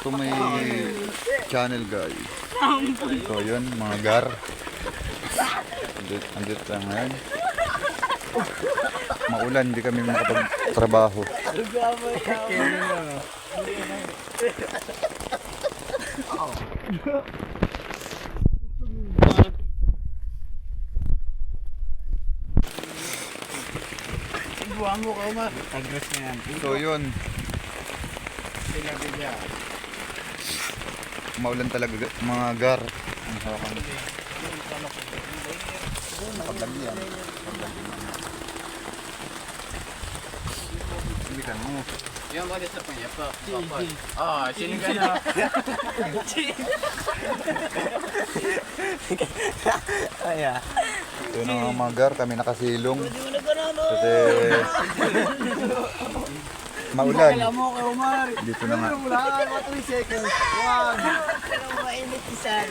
Ito may channel guys. So yun, mga gar. Andito tayo ngayon. Maulan, hindi kami makapagtrabaho. Buang mo ka ma. Agres na yan. So yun, Sinabi niya. maulan talaga mga gar. Ang hawakan. Paglagian. Silikan mo. Yan ba sa punya pa? Ah, sino ka na? Aya. Ito na mga gar, kami nakasilong. Kasi maulan. Alam mo kay Omar. Dito na nga. Wala ka 3 seconds. Wag. Mainit isan.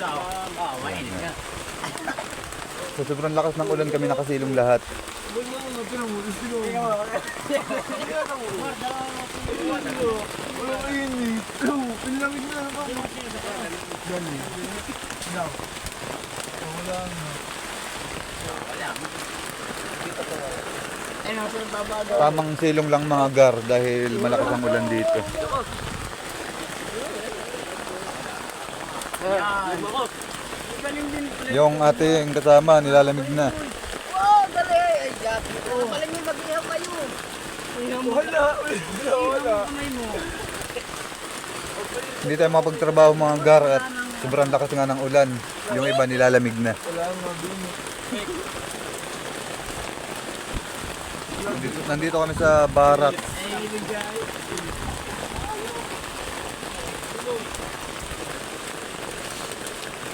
Ah, mainit ka. Sa sobrang lakas ng ulan kami nakasilong lahat. Tamang silong lang mga gar dahil malakas ang ulan dito. Yung ating kasama nilalamig na. Wow, dali! Ay, Jackie. Pala niyo mag-ihaw kayo. Hindi tayo makapagtrabaho mga gar at sobrang lakas nga ng ulan. Yung iba nilalamig na. Nandito kami sa barak.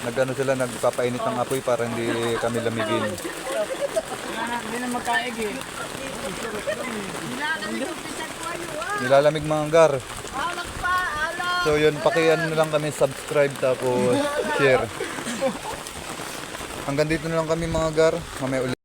Nagano sila, nagpapainit ng apoy para hindi kami lamigin. Hindi na magkaig eh. Nilalamig mga gar. Alak pa, alak! So yun, pakiano na lang kami subscribe tapos share. Hanggang dito na lang kami mga gar. Mamaya ulit.